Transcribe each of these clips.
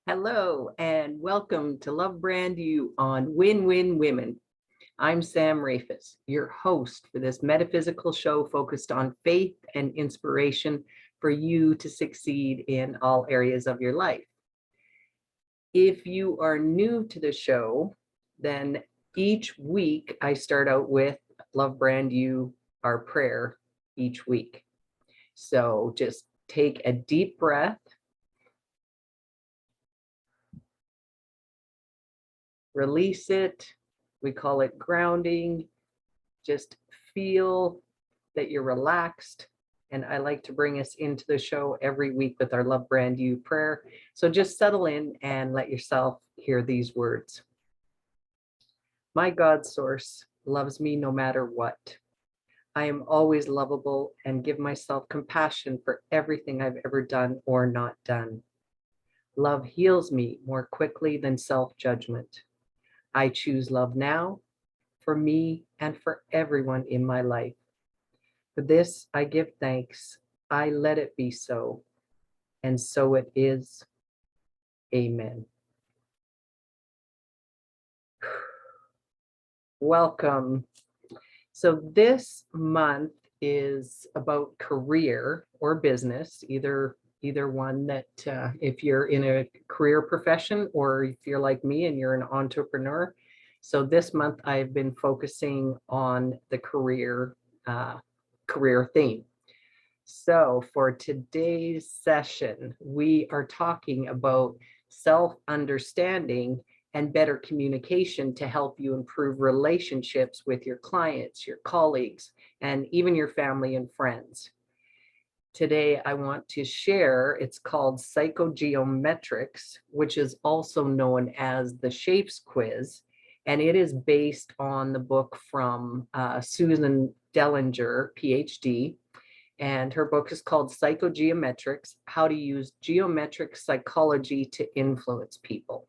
Hello and welcome to Love Brand You on Win-Win Women. I'm Sam Rafis, your host for this metaphysical show focused on faith and inspiration for you to succeed in all areas of your life. If you are new to the show, then each week I start out with Love Brand You, our prayer each week. So just take a deep breath. Release it. We call it grounding. Just feel that you're relaxed. And I like to bring us into the show every week with our Love Brand You prayer. So just settle in and let yourself hear these words. My God source loves me no matter what. I am always lovable and give myself compassion for everything I've ever done or not done. Love heals me more quickly than self-judgment. I choose love now for me and for everyone in my life. For this I give thanks. I let it be so. And so it is. Amen. Welcome. So this month is about career or business, either one that if you're in a career profession or if you're like me and you're an entrepreneur. So this month I've been focusing on the career theme. So for today's session, we are talking about self-understanding and better communication to help you improve relationships with your clients, your colleagues, and even your family and friends. Today, I want to share, it's called psychogeometrics, which is also known as the shapes quiz. And it is based on the book from Susan Dellinger, PhD. And her book is called Psychogeometrics, How to Use Geometric Psychology to Influence People.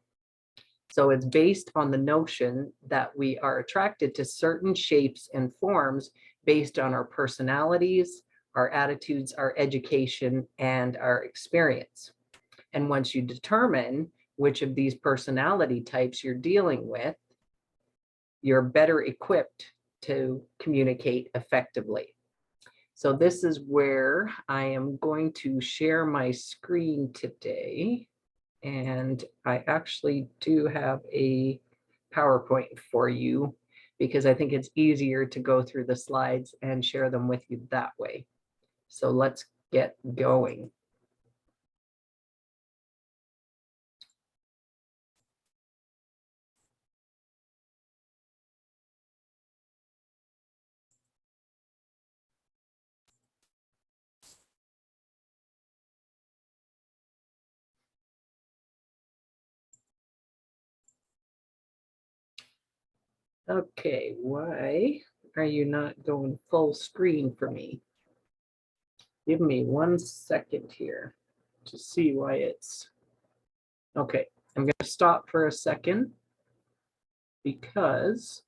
So it's based on the notion that we are attracted to certain shapes and forms based on our personalities, our attitudes, our education, and our experience. And once you determine which of these personality types you're dealing with, you're better equipped to communicate effectively. So this is where I am going to share my screen today. And I actually do have a PowerPoint for you because I think it's easier to go through the slides and share them with you that way. So let's get going. Okay, why are you not going full screen for me? Give me 1 second here to see why it's... Okay, I'm going to stop for a second because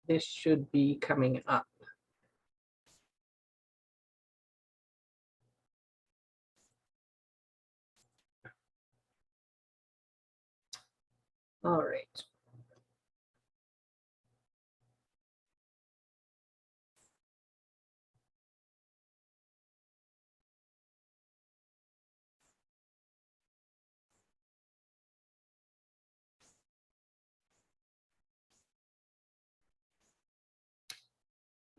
this should be coming up. All right.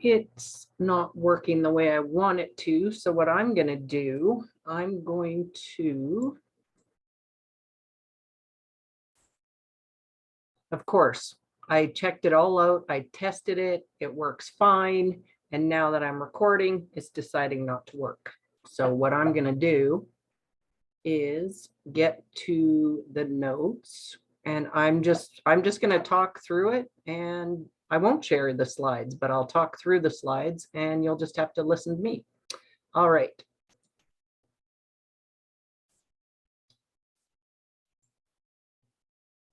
It's not working the way I want it to. So what I'm going to do, I'm going to, of course, I checked it all out. I tested it. It works fine. And now that I'm recording, it's deciding not to work. So what I'm going to do is get to the notes, and I'm just going to talk through it, and I won't share the slides, but I'll talk through the slides and you'll just have to listen to me. All right.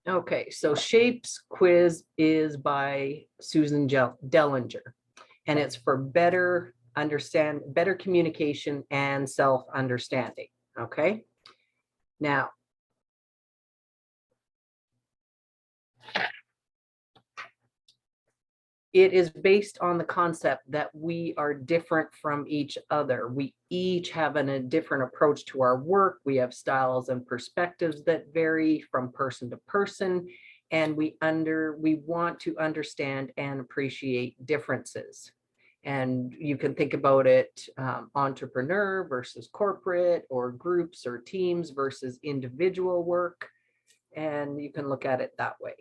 Okay, so Shapes Quiz is by Susan Dellinger, and it's for better communication and self-understanding. Okay, now It is based on the concept that we are different from each other. We each have a different approach to our work. We have styles and perspectives that vary from person to person, and we want to understand and appreciate differences. And you can think about it, entrepreneur versus corporate, or groups or teams versus individual work. And you can look at it that way.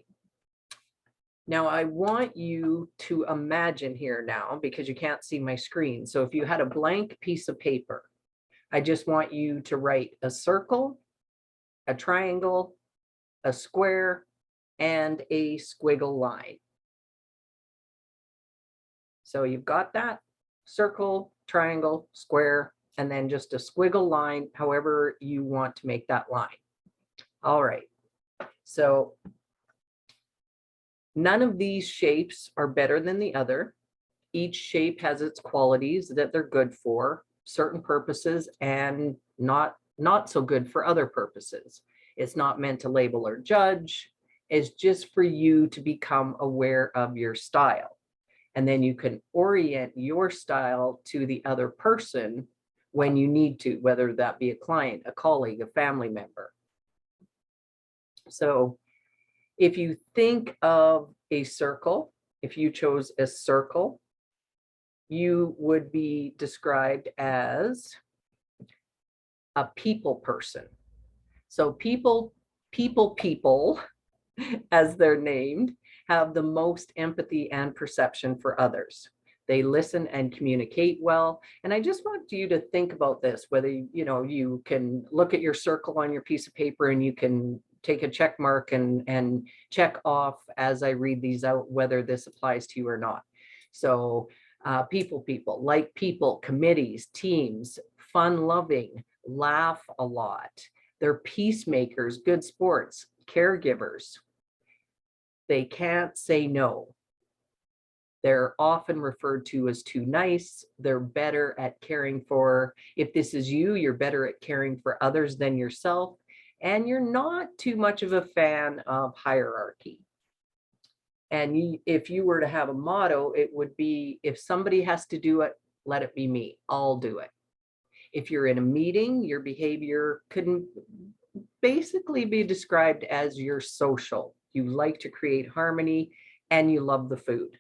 Now, I want you to imagine here now, because you can't see my screen. So if you had a blank piece of paper, I just want you to write a circle, a triangle, a square, and a squiggle line. So you've got that circle, triangle, square, and then just a squiggle line, however you want to make that line. All right. So none of these shapes are better than the other. Each shape has its qualities that they're good for certain purposes and not so good for other purposes. It's not meant to label or judge. It's just for you to become aware of your style. And then you can orient your style to the other person when you need to, whether that be a client, a colleague, a family member. So if you think of a circle, if you chose a circle, you would be described as a people person. So people, as they're named, have the most empathy and perception for others. They listen and communicate well. And I just want you to think about this, whether you can look at your circle on your piece of paper and you can take a check mark and check off as I read these out, whether this applies to you or not. So people, like people, committees, teams, fun-loving, laugh a lot. They're peacemakers, good sports, caregivers. They can't say no. They're often referred to as too nice. They're better at caring for, if this is you, you're better at caring for others than yourself. And you're not too much of a fan of hierarchy. And if you were to have a motto, it would be, if somebody has to do it, let it be me. I'll do it. If you're in a meeting, your behavior could basically be described as you're social. You like to create harmony and you love the food.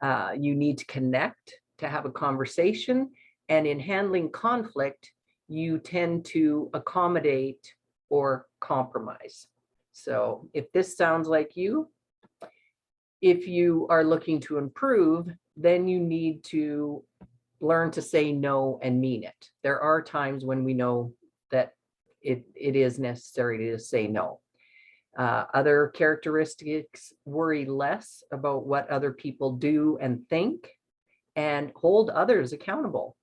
You need to connect to have a conversation. And in handling conflict, you tend to accommodate or compromise. So if this sounds like you, if you are looking to improve, then you need to learn to say no and mean it. There are times when we know that it is necessary to say no. Other characteristics: worry less about what other people do and think, and hold others accountable,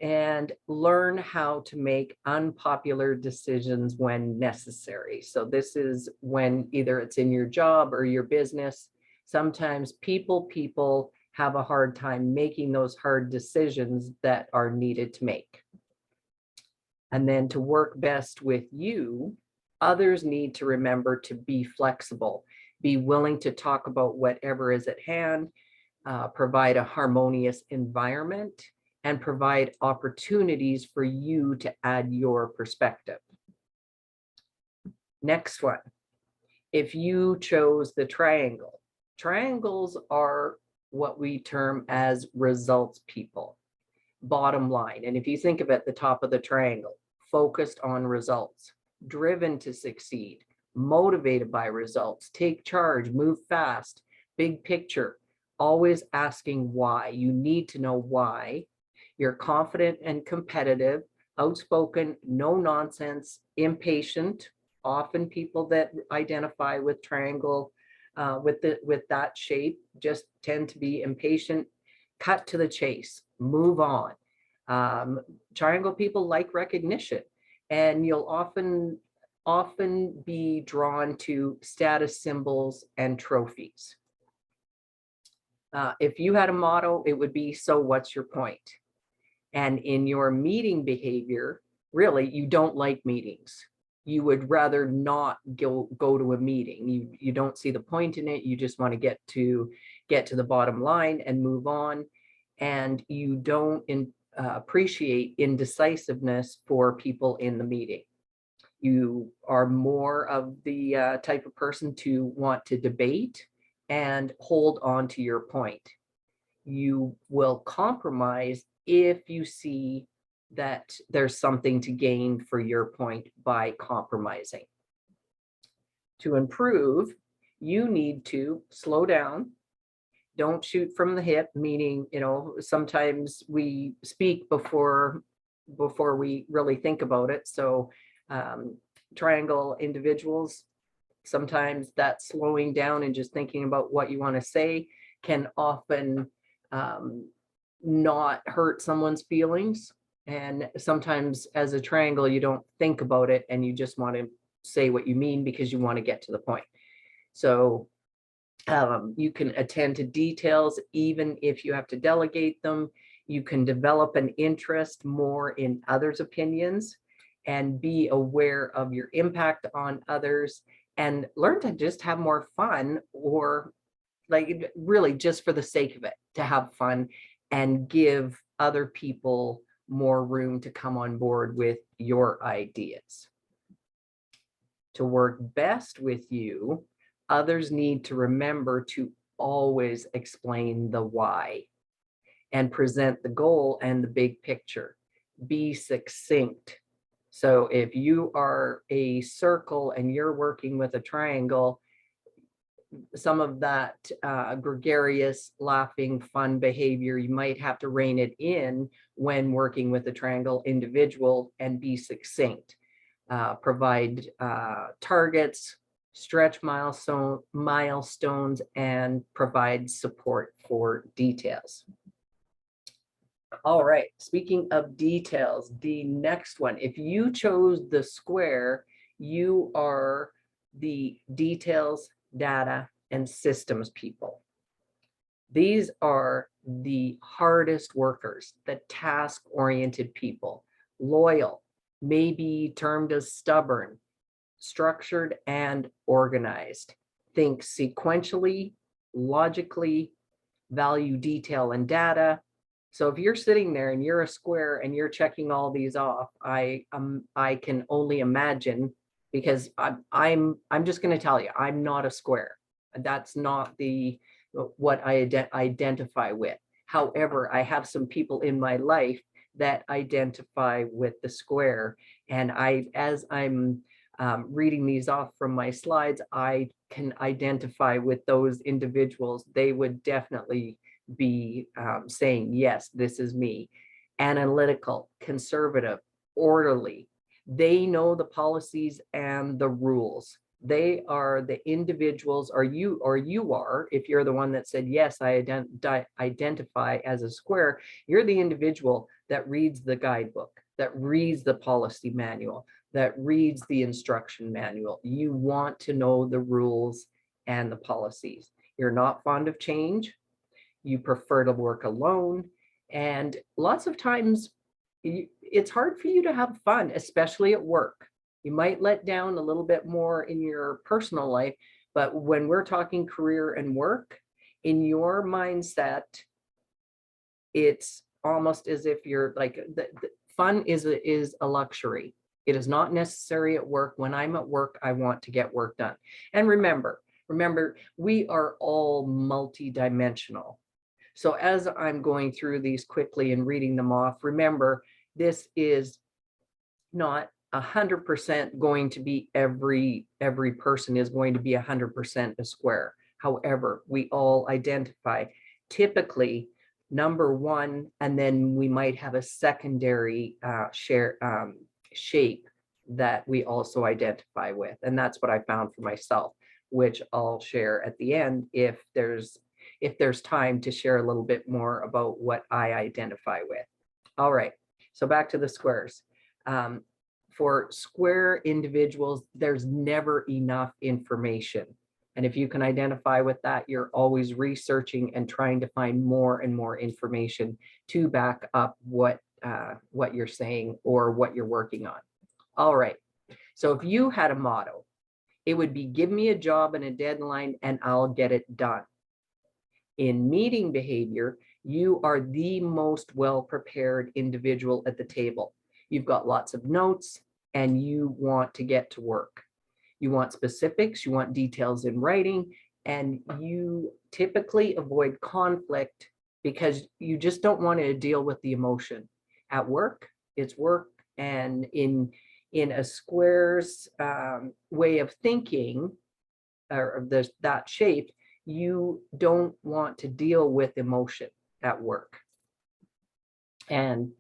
and learn how to make unpopular decisions when necessary. So this is when either it's in your job or your business. Sometimes people have a hard time making those hard decisions that are needed to make. And then to work best with you, others need to remember to be flexible, be willing to talk about whatever is at hand, provide a harmonious environment, and provide opportunities for you to add your perspective. Next one. If you chose the triangle, triangles are what we term as results people, bottom line. And if you think of it, the top of the triangle, focused on results, driven to succeed, motivated by results, take charge, move fast, big picture, always asking why. You need to know why. You're confident and competitive, outspoken, no nonsense, impatient. Often people that identify with triangle, with that shape, just tend to be impatient, cut to the chase, move on. Triangle people like recognition, and you'll often be drawn to status symbols and trophies. If you had a motto, it would be, so what's your point? And in your meeting behavior, really, you don't like meetings. you would rather not go to a meeting. You don't see the point in it. You just want to get to the bottom line and move on. And you don't appreciate indecisiveness for people in the meeting. You are more of the type of person to want to debate and hold on to your point. You will compromise if you see that there's something to gain for your point by compromising. To improve, you need to slow down. Don't shoot from the hip, meaning, sometimes we speak before we really think about it. So triangle individuals, sometimes that slowing down and just thinking about what you want to say can often not hurt someone's feelings. And sometimes as a triangle, you don't think about it and you just want to say what you mean because you want to get to the point. So you can attend to details, even if you have to delegate them. You can develop an interest more in others' opinions and be aware of your impact on others, and learn to just have more fun, or like really just for the sake of it, to have fun and give other people more room to come on board with your ideas. To work best with you, others need to remember to always explain the why and present the goal and the big picture. Be succinct. So if you are a circle and you're working with a triangle, some of that gregarious, laughing, fun behavior, you might have to rein it in when working with a triangle individual, and be succinct. Provide targets, stretch milestones, and provide support for details. All right, speaking of details, the next one, if you chose the square, you are the details, data, and systems people. These are the hardest workers, the task-oriented people, loyal, maybe termed as stubborn, structured and organized. Think sequentially, logically, value detail and data. So if you're sitting there and you're a square and you're checking all these off, I can only imagine, because I'm just going to tell you, I'm not a square. That's not what I identify with. However, I have some people in my life that identify with the square, and as I'm reading these off from my slides, I can identify with those individuals. They would definitely be saying, yes, this is me. Analytical, conservative, orderly. They know the policies and the rules. They are the individuals, or you are, if you're the one that said, yes, I identify as a square, you're the individual that reads the guidebook, that reads the policy manual, that reads the instruction manual. You want to know the rules and the policies. You're not fond of change. You prefer to work alone. And lots of times it's hard for you to have fun, especially at work. You might let down a little bit more in your personal life, but when we're talking career and work, in your mindset, it's almost as if you're like, the fun is a luxury. It is not necessary at work. When I'm at work, I want to get work done. And remember, we are all multidimensional. So as I'm going through these quickly and reading them off, remember, this is not 100% going to be every person is going to be 100% a square. However, we all identify typically number one, and then we might have a secondary shape that we also identify with. And that's what I found for myself, which I'll share at the end if there's time to share a little bit more about what I identify with. All right, so back to the squares. For square individuals, there's never enough information. And if you can identify with that, you're always researching and trying to find more and more information to back up what you're saying or what you're working on. All right, So if you had a motto, it would be give me a job and a deadline and I'll get it done. In meeting behavior, you are the most well-prepared individual at the table. You've got lots of notes and you want to get to work. You want specifics, you want details in writing, and you typically avoid conflict because you just don't want to deal with the emotion. At work, it's work, and in a square's way of thinking, or that shape, you don't want to deal with emotion at work. And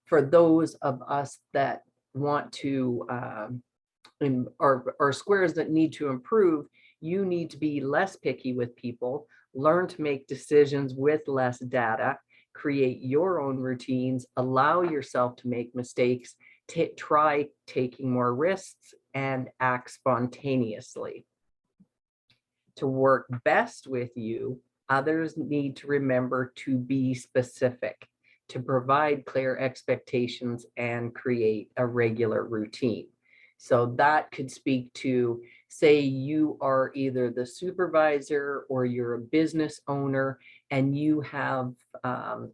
for those of us that want to, or squares that need to improve, you need to be less picky with people, learn to make decisions with less data, create your own routines, allow yourself to make mistakes, try taking more risks, and act spontaneously. To work best with you, others need to remember to be specific, to provide clear expectations and create a regular routine. So that could speak to, say you are either the supervisor or you're a business owner and you have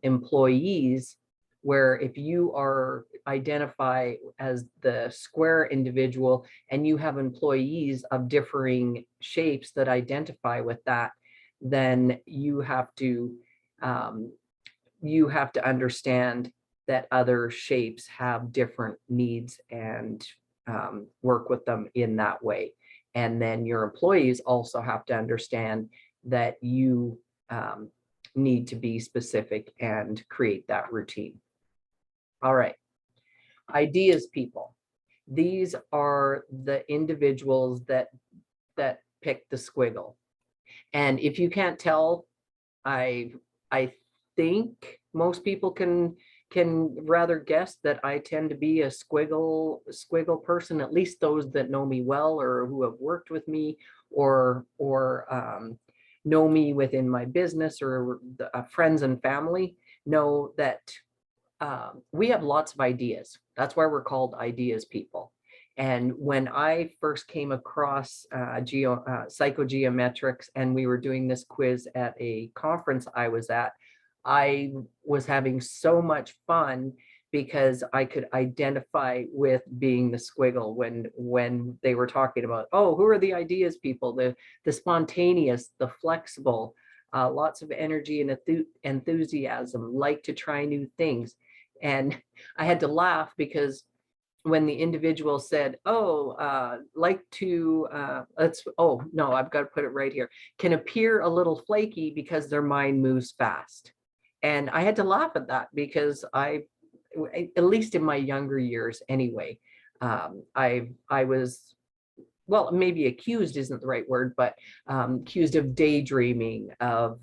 employees, where if you are identify as the square individual and you have employees of differing shapes that identify with that, then you have to understand that other shapes have different needs and work with them in that way. And then your employees also have to understand that you need to be specific and create that routine. All right, ideas people. These are the individuals that pick the squiggle. And if you can't tell, I think most people can rather guess that I tend to be a squiggle person, at least those that know me well or who have worked with me or know me within my business, or friends and family know that we have lots of ideas. That's why we're called ideas people. And when I first came across psychogeometrics and we were doing this quiz at a conference I was at, I was having so much fun because I could identify with being the squiggle when they were talking about, oh, who are the ideas people, the spontaneous, the flexible, lots of energy and enthusiasm, like to try new things. And I had to laugh because when the individual said, oh, like to, oh, no, I've got to put it right here, can appear a little flaky because their mind moves fast. And I had to laugh at that because at least in my younger years anyway, I was, well, maybe accused isn't the right word, but accused of daydreaming, of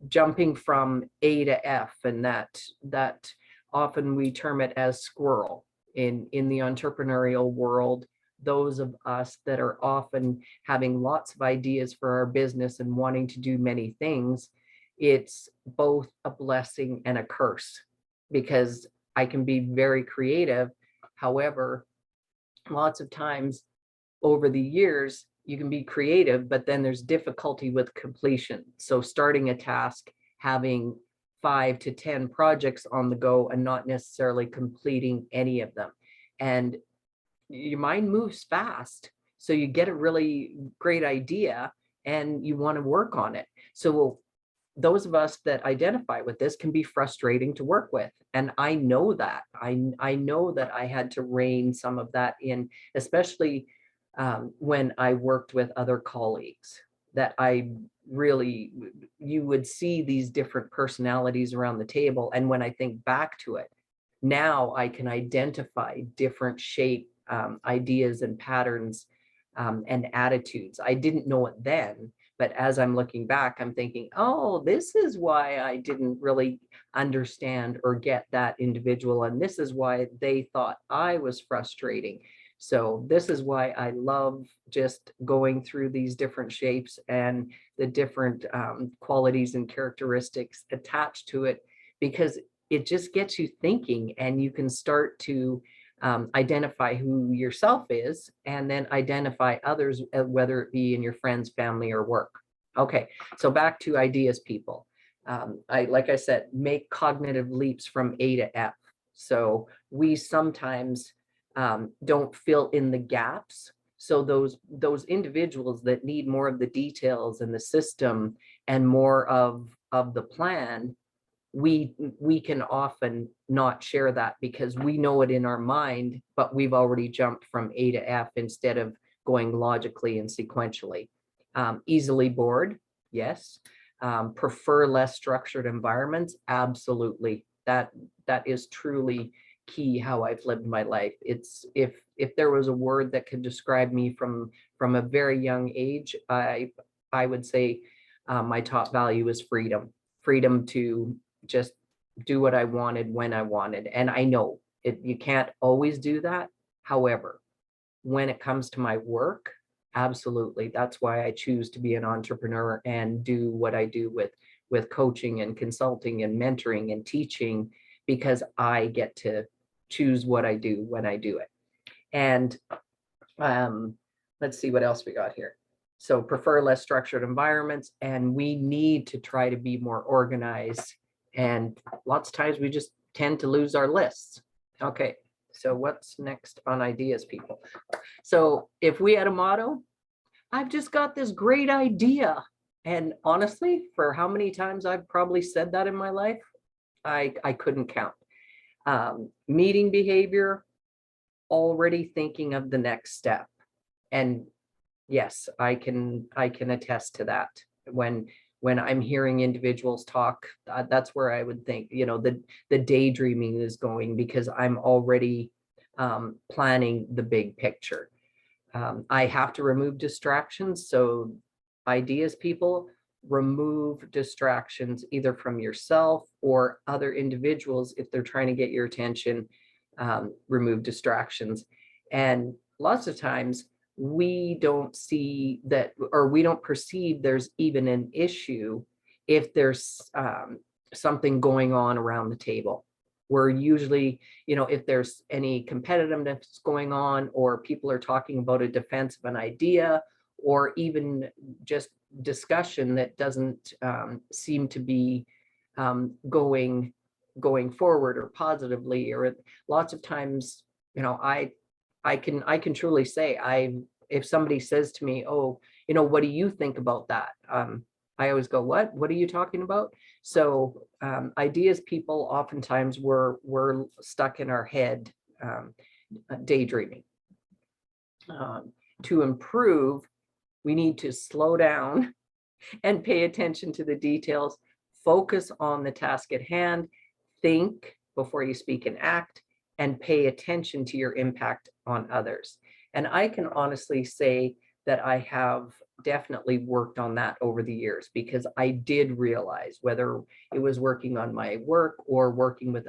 jumping from A to F, and that often we term it as squirrel in the entrepreneurial world. Those of us that are often having lots of ideas for our business and wanting to do many things, it's both a blessing and a curse, because I can be very creative. However, lots of times over the years, you can be creative, but then there's difficulty with completion. So starting a task, having 5 to 10 projects on the go and not necessarily completing any of them. And your mind moves fast. So you get a really great idea and you want to work on it. So those of us that identify with this can be frustrating to work with. And I know that. I know that I had to rein some of that in, especially when I worked with other colleagues, that I really, you would see these different personalities around the table. And when I think back to it, now I can identify different shape, ideas and patterns and attitudes. I didn't know it then, but as I'm looking back, I'm thinking, oh, this is why I didn't really understand or get that individual. And this is why they thought I was frustrating. So this is why I love just going through these different shapes and the different qualities and characteristics attached to it, because it just gets you thinking, and you can start to Identify who yourself is, and then identify others, whether it be in your friends, family, or work. Okay, so back to ideas, people. Like I said, make cognitive leaps from A to F. So we sometimes don't fill in the gaps. So those individuals that need more of the details and the system and more of the plan, we can often not share that because we know it in our mind, but we've already jumped from A to F instead of going logically and sequentially. Easily bored, yes. Prefer less structured environments, absolutely. That is truly key how I've lived my life. It's if there was a word that could describe me from a very young age, I would say my top value is freedom. Freedom to just do what I wanted when I wanted. And I know you can't always do that. However, when it comes to my work, absolutely. That's why I choose to be an entrepreneur and do what I do with coaching and consulting and mentoring and teaching, because I get to choose what I do when I do it. And let's see what else we got here. So prefer less structured environments, and we need to try to be more organized. And lots of times we just tend to lose our lists. Okay, so what's next on ideas, people? So if we had a motto, I've just got this great idea. And honestly, for how many times I've probably said that in my life, I couldn't count. Meeting behavior, already thinking of the next step. And yes, I can attest to that. When I'm hearing individuals talk, that's where I would think, the daydreaming is going, because I'm already planning the big picture. I have to remove distractions. So ideas, people, remove distractions either from yourself or other individuals. If they're trying to get your attention, remove distractions. And lots of times we don't see that, or we don't perceive there's even an issue if there's something going on around the table. We're usually, if there's any competitiveness going on, or people are talking about a defense of an idea, or even just discussion that doesn't seem to be going forward or positively, or lots of times, I can truly say, if somebody says to me, oh, what do you think about that? I always go, what are you talking about? So ideas, people, oftentimes we're stuck in our head, daydreaming. To improve, we need to slow down and pay attention to the details, focus on the task at hand, think before you speak and act, and pay attention to your impact on others. And I can honestly say that I have definitely worked on that over the years, because I did realize, whether it was working on my work or working with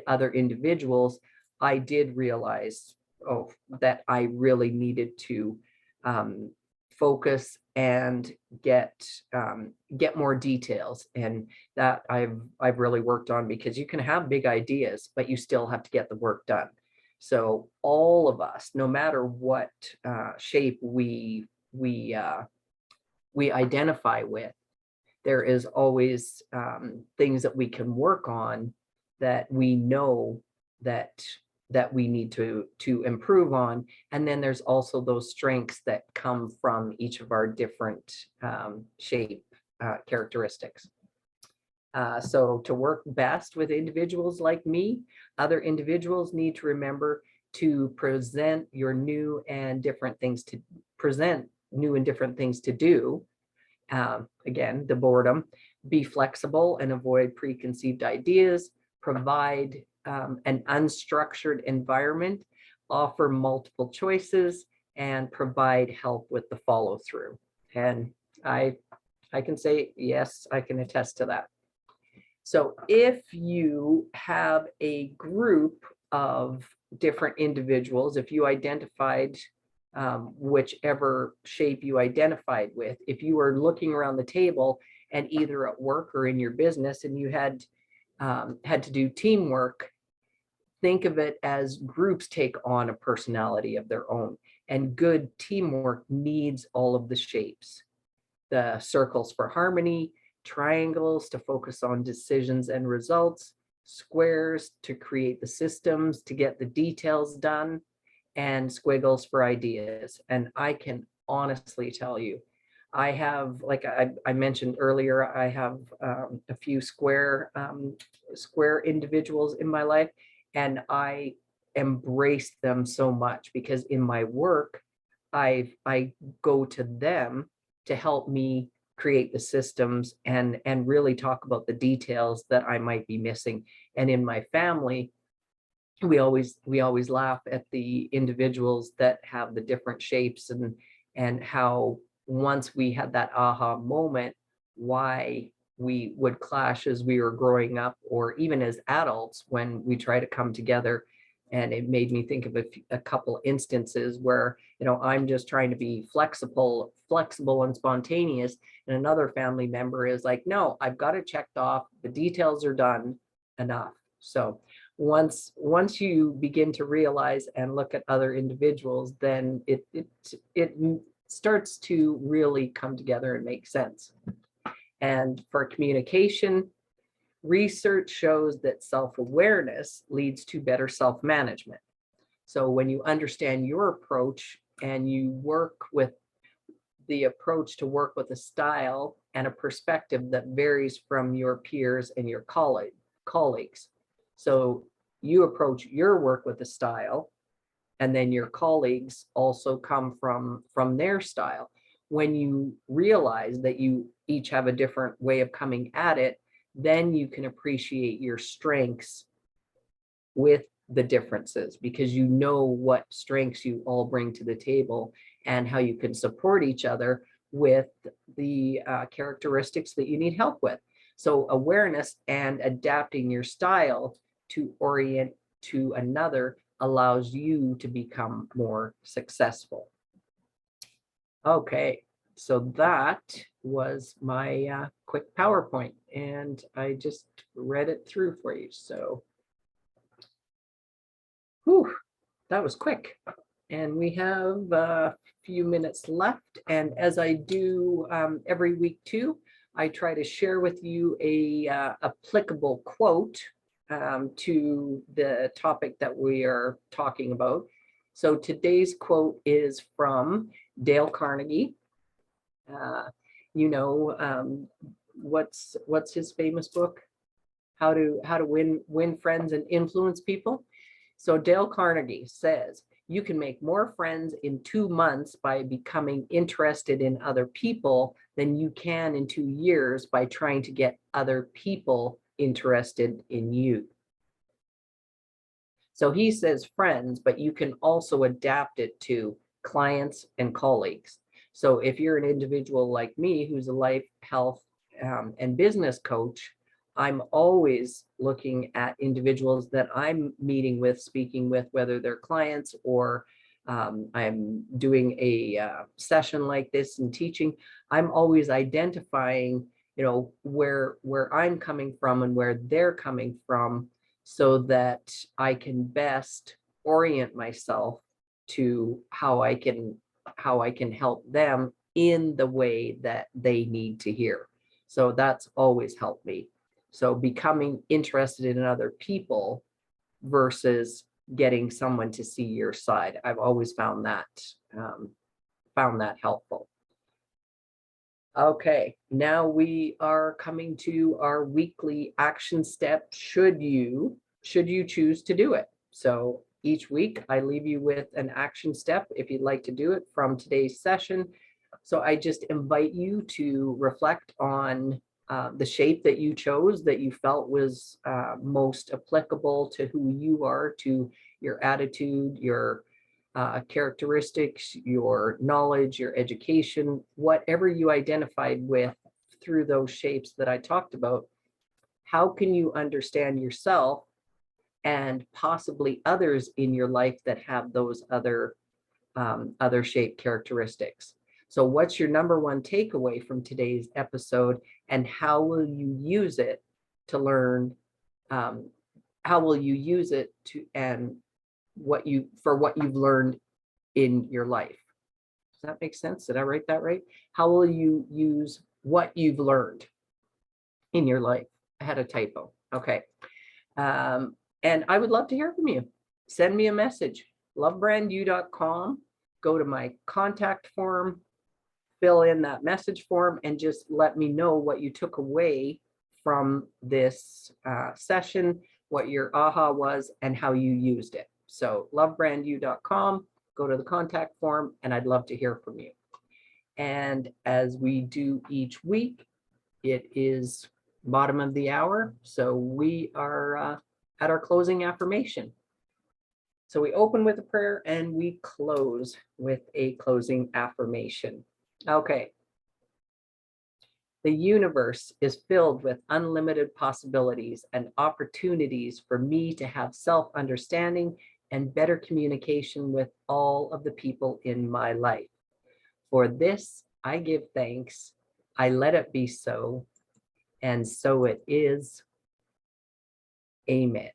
other individuals, I did realize, that I really needed to focus and get more details. And that I've really worked on, because you can have big ideas, but you still have to get the work done. So all of us, no matter what shape we identify with, there is always things that we can work on that we know that we need to improve on. And then there's also those strengths that come from each of our different shape characteristics. So to work best with individuals like me, other individuals need to remember to present new and different things to do. Again, the boredom, be flexible and avoid preconceived ideas, provide an unstructured environment, offer multiple choices, and provide help with the follow through. And I can say, yes, I can attest to that. So if you have a group of different individuals, if you identified whichever shape you identified with, if you were looking around the table and either at work or in your business, and you had to do teamwork, think of it as groups take on a personality of their own, and good teamwork needs all of the shapes. The circles for harmony, triangles to focus on decisions and results, squares to create the systems to get the details done, and squiggles for ideas. And I can honestly tell you, I have, like I mentioned earlier, I have a few square individuals in my life, and I embrace them so much because in my work, I go to them to help me create the systems and really talk about the details that I might be missing. And in my family, we always laugh at the individuals that have the different shapes, and how once we had that aha moment, why we would clash as we were growing up, or even as adults when we try to come together. And it made me think of a couple instances where, I'm just trying to be flexible and spontaneous, and another family member is like, no, I've got it checked off, the details are done, enough. So once you begin to realize and look at other individuals, then it starts to really come together and make sense. And for communication, research shows that self-awareness leads to better self-management. So when you understand your approach and you work with the approach to work with a style and a perspective that varies from your peers and your colleagues. So you approach your work with a style, and then your colleagues also come from their style. When you realize that you each have a different way of coming at it, then you can appreciate your strengths with the differences, because you know what strengths you all bring to the table and how you can support each other with the characteristics that you need help with. So awareness and adapting your style to orient to another allows you to become more successful. Okay, so that was my quick PowerPoint, and I just read it through for you. So, whew, that was quick. And we have a few minutes left. And as I do every week too, I try to share with you a applicable quote to the topic that we are talking about. So today's quote is from Dale Carnegie. What's his famous book? How to win friends and influence people. So Dale Carnegie says, you can make more friends in 2 months by becoming interested in other people than you can in 2 years by trying to get other people interested in you. So he says friends, but you can also adapt it to clients and colleagues. So if you're an individual like me, who's a life, health, and business coach, I'm always looking at individuals that I'm meeting with, speaking with, whether they're clients or I'm doing a session like this and teaching. I'm always identifying, where I'm coming from and where they're coming from, so that I can best orient myself to how I can help them in the way that they need to hear. So that's always helped me. So becoming interested in other people versus getting someone to see your side. I've always found that helpful. Okay, now we are coming to our weekly action step should you choose to do it. So each week I leave you with an action step if you'd like to do it from today's session. So I just invite you to reflect on the shape that you chose, that you felt was most applicable to who you are, to your attitude, your characteristics, your knowledge, your education, whatever you identified with through those shapes that I talked about. How can you understand yourself and possibly others in your life that have those other shape characteristics? So what's your number one takeaway from today's episode, and how will you use it to learn how will you use it to, and what you've learned in your life? Does that make sense? Did I write that right? How will you use what you've learned in your life? I had a typo. Okay. And I would love to hear from you. Send me a message, lovebrandyou.com. Go to my contact form, fill in that message form, and just let me know what you took away from this session, what your aha was, and how you used it. So lovebrandyou.com, go to the contact form, and I'd love to hear from you. And as we do each week, it is bottom of the hour, so we are at our closing affirmation. So we open with a prayer and we close with a closing affirmation. Okay. The universe is filled with unlimited possibilities and opportunities for me to have self-understanding and better communication with all of the people in my life. For this, I give thanks. I let it be so. And so it is. Amen.